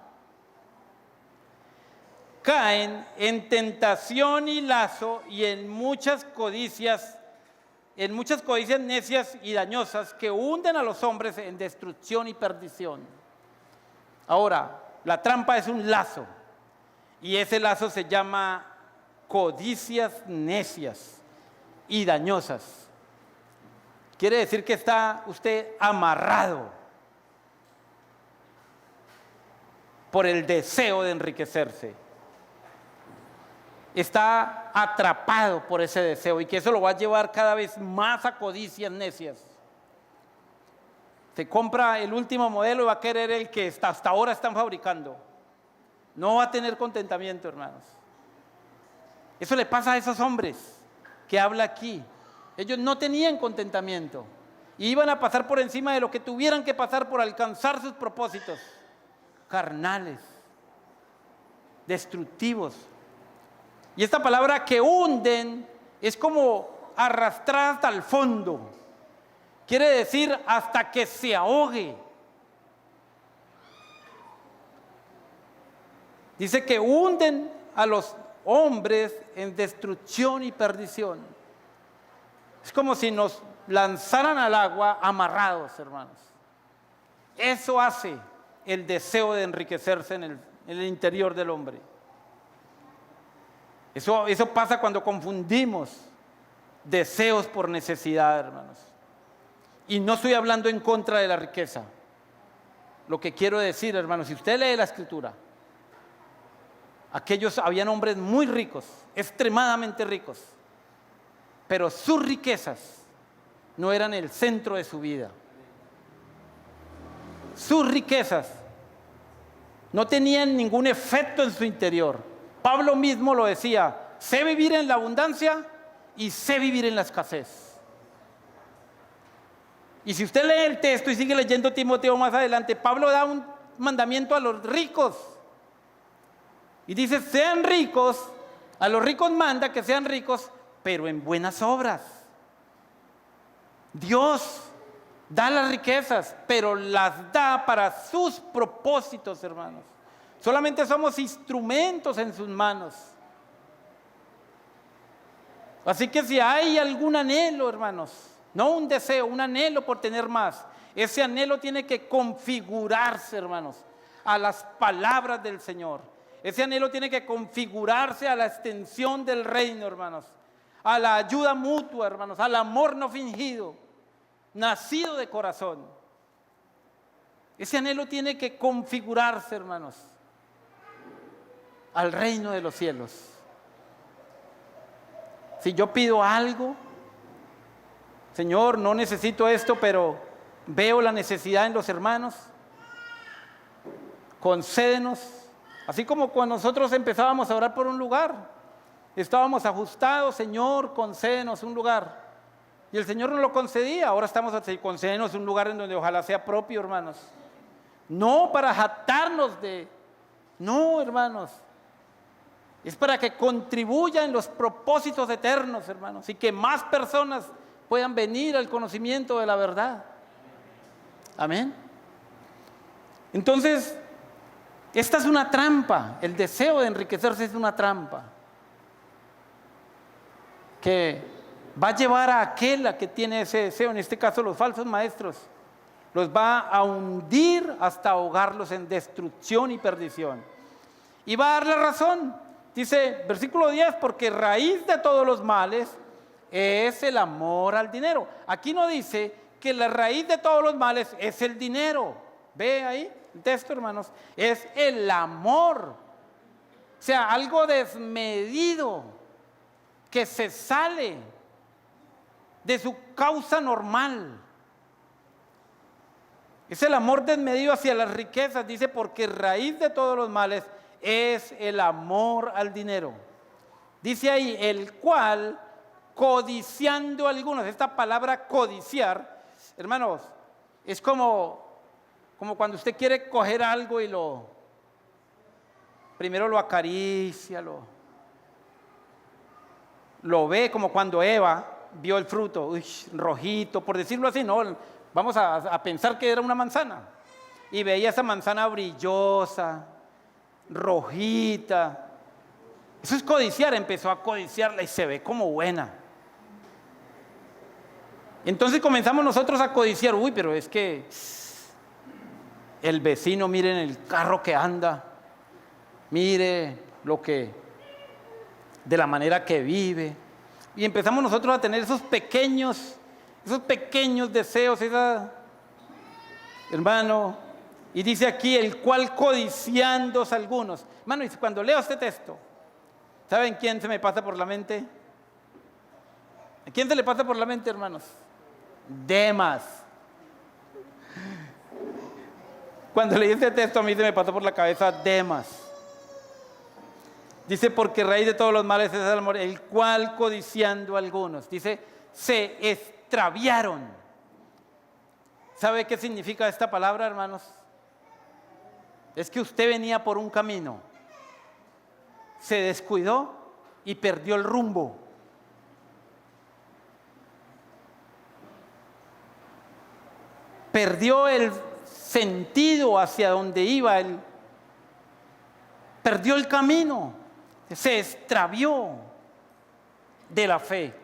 Caen en tentación y lazo y en muchas codicias necias y dañosas que hunden a los hombres en destrucción y perdición. Ahora, la trampa es un lazo y ese lazo se llama codicias necias y dañosas. Quiere decir que está usted amarrado por el deseo de enriquecerse. Está atrapado por ese deseo y que eso lo va a llevar cada vez más a codicias necias. Se compra el último modelo y va a querer el que hasta ahora están fabricando. No va a tener contentamiento, hermanos. Eso le pasa a esos hombres que habla aquí. Ellos no tenían contentamiento y iban a pasar por encima de lo que tuvieran que pasar por alcanzar sus propósitos carnales, destructivos. Y esta palabra que hunden es como arrastrar hasta el fondo. Quiere decir hasta que se ahogue. Dice que hunden a los hombres en destrucción y perdición. Es como si nos lanzaran al agua amarrados, hermanos. Eso hace el deseo de enriquecerse en el interior del hombre. Eso pasa cuando confundimos deseos por necesidad, hermanos. Y no estoy hablando en contra de la riqueza. Lo que quiero decir, hermanos, si usted lee la Escritura, habían hombres muy ricos, extremadamente ricos, pero sus riquezas no eran el centro de su vida. Sus riquezas no tenían ningún efecto en su interior. Pablo mismo lo decía, sé vivir en la abundancia y sé vivir en la escasez. Y si usted lee el texto y sigue leyendo Timoteo más adelante, Pablo da un mandamiento a los ricos. Y dice, sean ricos, a los ricos manda que sean ricos, pero en buenas obras. Dios da las riquezas, pero las da para sus propósitos, hermanos. Solamente somos instrumentos en sus manos. Así que si hay algún anhelo, hermanos, no un deseo, un anhelo por tener más, ese anhelo tiene que configurarse, hermanos, a las palabras del Señor. Ese anhelo tiene que configurarse a la extensión del reino, hermanos, a la ayuda mutua, hermanos, al amor no fingido, nacido de corazón. Ese anhelo tiene que configurarse, hermanos, al reino de los cielos. Si yo pido algo, Señor, no necesito esto, pero veo la necesidad en los hermanos, concédenos. Así como cuando nosotros empezábamos a orar por un lugar, estábamos ajustados, Señor, concédenos un lugar. Y el Señor nos lo concedía. Ahora estamos así, concédenos un lugar en donde ojalá sea propio, hermanos. No para jactarnos de... No, hermanos. Es para que contribuya en los propósitos eternos, hermanos, y que más personas puedan venir al conocimiento de la verdad. Amén. Entonces, esta es una trampa. El deseo de enriquecerse es una trampa que va a llevar a aquel que tiene ese deseo, en este caso los falsos maestros, los va a hundir hasta ahogarlos en destrucción y perdición. Y va a dar la razón. Dice, versículo 10, porque raíz de todos los males es el amor al dinero. Aquí no dice que la raíz de todos los males es el dinero. ¿Ve ahí el texto, hermanos? Es el amor. O sea, algo desmedido que se sale de su causa normal. Es el amor desmedido hacia las riquezas. Dice, porque raíz de todos los males es el amor al dinero. Dice ahí, el cual, codiciando algunos. Esta palabra codiciar, hermanos, es como cuando usted quiere coger algo y primero lo acaricia, lo ve, como cuando Eva vio el fruto, rojito, por decirlo así, no, vamos a pensar que era una manzana, y veía esa manzana brillosa, rojita. Eso es codiciar. Empezó a codiciarla y se ve como buena. Entonces comenzamos nosotros a codiciar. Uy, pero es que el vecino, miren el carro que anda, mire de la manera que vive. Y empezamos nosotros a tener esos pequeños deseos, hermano. Y dice aquí, el cual codiciando algunos. Hermano, y cuando leo este texto, ¿saben quién se me pasa por la mente? ¿A quién se le pasa por la mente, hermanos? Demas. Cuando leí este texto, a mí se me pasó por la cabeza Demas. Dice, porque raíz de todos los males es el amor, el cual codiciando algunos. Dice, se extraviaron. ¿Sabe qué significa esta palabra, hermanos? Es que usted venía por un camino, se descuidó y perdió el rumbo. Perdió el sentido hacia donde iba, perdió el camino, se extravió de la fe.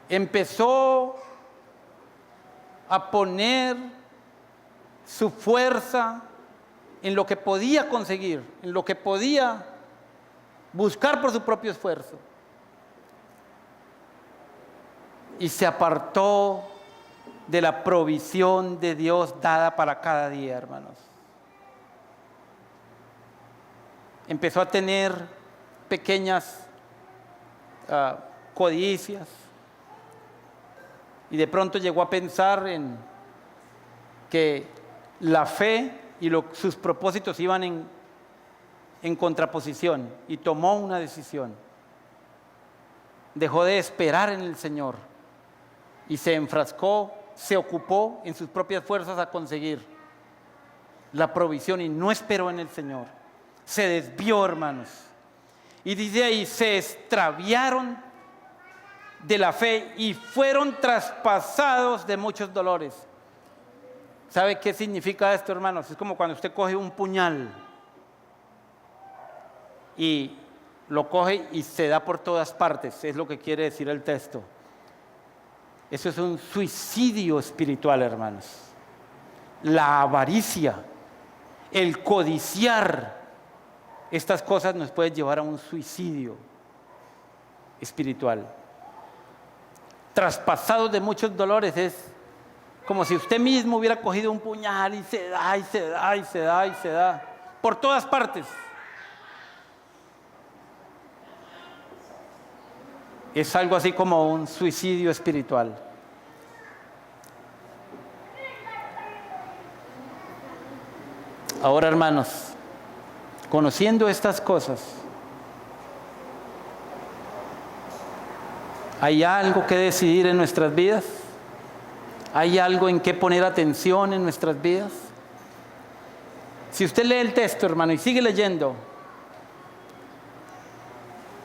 Empezó a poner su fuerza en lo que podía conseguir, en lo que podía buscar por su propio esfuerzo. Y se apartó de la provisión de Dios dada para cada día, hermanos. Empezó a tener pequeñas codicias y de pronto llegó a pensar en que la fe y sus propósitos iban en contraposición, y tomó una decisión. Dejó de esperar en el Señor y se enfrascó, se ocupó en sus propias fuerzas a conseguir la provisión y no esperó en el Señor. Se desvió, hermanos. Y dice ahí, se extraviaron de la fe y fueron traspasados de muchos dolores. ¿Sabe qué significa esto, hermanos? Es como cuando usted coge un puñal y lo coge y se da por todas partes. Es lo que quiere decir el texto. Eso es un suicidio espiritual, hermanos. La avaricia, el codiciar estas cosas nos puede llevar a un suicidio espiritual. Traspasados de muchos dolores es como si usted mismo hubiera cogido un puñal y se da, y se da, y se da, y se da, por todas partes. Es algo así como un suicidio espiritual. Ahora, hermanos, conociendo estas cosas, ¿hay algo que decidir en nuestras vidas? ¿Hay algo en qué poner atención en nuestras vidas? Si usted lee el texto, hermano, y sigue leyendo,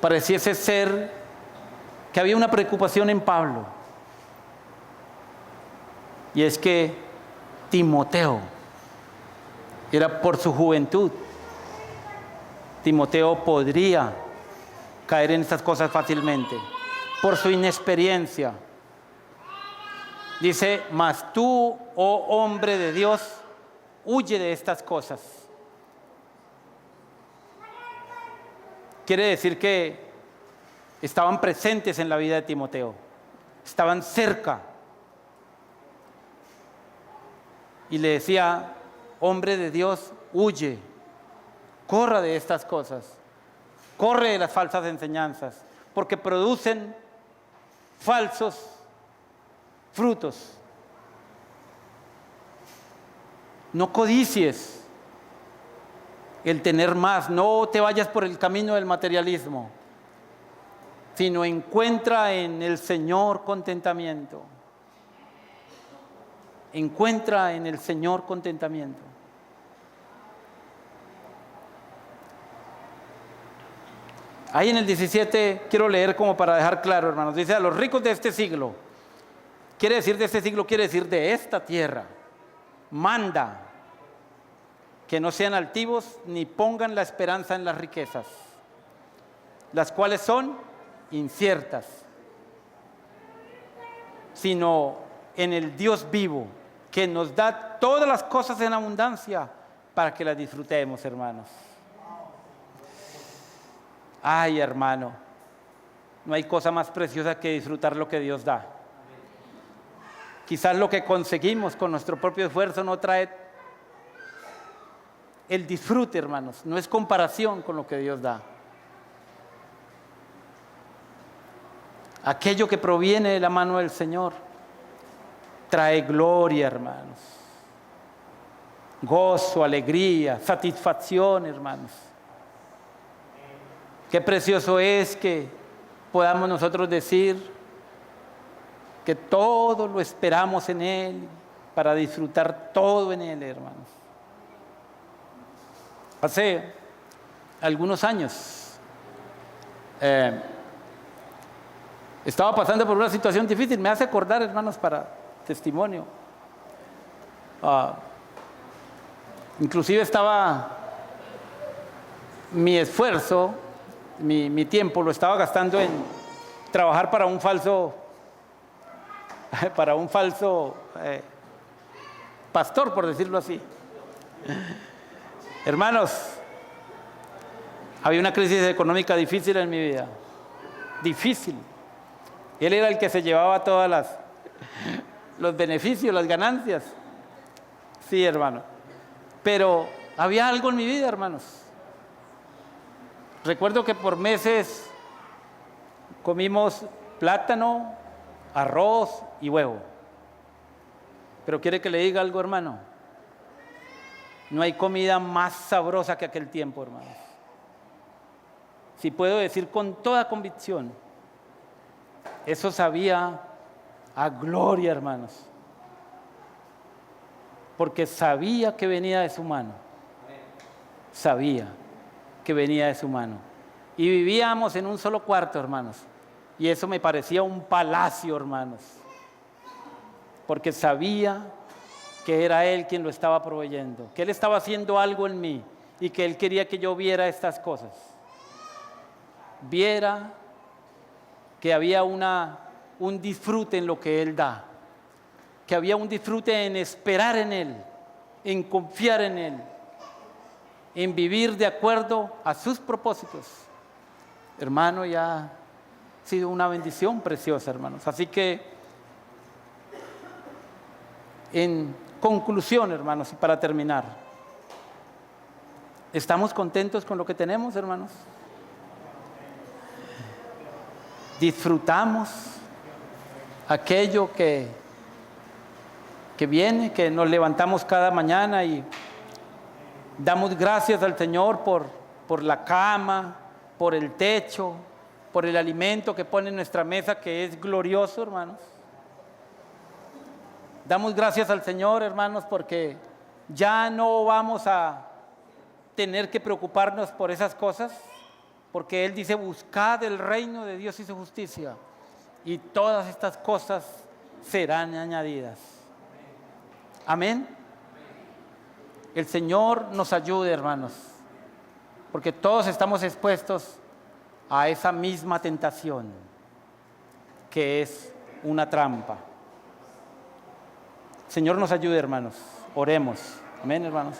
pareciese ser que había una preocupación en Pablo. Y es que Timoteo era por su juventud. Timoteo podría caer en estas cosas fácilmente, por su inexperiencia. Dice, mas tú, oh hombre de Dios, huye de estas cosas. Quiere decir que estaban presentes en la vida de Timoteo, estaban cerca. Y le decía, hombre de Dios, huye, corra de estas cosas, corre de las falsas enseñanzas, porque producen falsos frutos. No codicies el tener más, no te vayas por el camino del materialismo, sino encuentra en el Señor contentamiento. Encuentra en el Señor contentamiento. Ahí en el 17 quiero leer como para dejar claro, hermanos. Dice, a los ricos de este siglo, quiere decir de este siglo, quiere decir de esta tierra, manda que no sean altivos ni pongan la esperanza en las riquezas, las cuales son inciertas, sino en el Dios vivo, que nos da todas las cosas en abundancia para que las disfrutemos, hermanos. Ay, hermano, no hay cosa más preciosa que disfrutar lo que Dios da. Quizás lo que conseguimos con nuestro propio esfuerzo no trae el disfrute, hermanos, no es comparación con lo que Dios da. Aquello que proviene de la mano del Señor trae gloria, hermanos, gozo, alegría, satisfacción, hermanos. Qué precioso es que podamos nosotros decir que todo lo esperamos en Él, para disfrutar todo en Él, hermanos. Hace algunos años estaba pasando por una situación difícil, me hace acordar, hermanos, para testimonio. Inclusive estaba mi esfuerzo, mi tiempo lo estaba gastando en trabajar para un falso pastor, por decirlo así. Hermanos, había una crisis económica difícil en mi vida, difícil. Él era el que se llevaba todas los beneficios, las ganancias. Sí, hermano. Pero había algo en mi vida, hermanos. Recuerdo que por meses comimos plátano, arroz y huevo. Pero quiere que le diga algo, hermano. No hay comida más sabrosa que aquel tiempo, hermanos. Si puedo decir con toda convicción, eso sabía a gloria, hermanos. Porque sabía que venía de su mano. Sabía que venía de su mano. Y vivíamos en un solo cuarto, hermanos. Y eso me parecía un palacio, hermanos. Porque sabía que era Él quien lo estaba proveyendo, que Él estaba haciendo algo en mí y que Él quería que yo viera estas cosas. Viera que había un disfrute en lo que Él da, que había un disfrute en esperar en Él, en confiar en Él, en vivir de acuerdo a sus propósitos. Hermano, ya ha sido una bendición preciosa, hermanos. Así que, en conclusión, hermanos, y para terminar, ¿estamos contentos con lo que tenemos, hermanos? ¿Disfrutamos aquello que viene, que nos levantamos cada mañana y damos gracias al Señor por la cama, por el techo, por el alimento que pone en nuestra mesa, que es glorioso, hermanos? Damos gracias al Señor, hermanos, porque ya no vamos a tener que preocuparnos por esas cosas, porque Él dice: buscad el reino de Dios y su justicia, y todas estas cosas serán añadidas. Amén. El Señor nos ayude, hermanos, porque todos estamos expuestos a esa misma tentación, que es una trampa. Señor nos ayude, hermanos. Oremos. Amén, hermanos.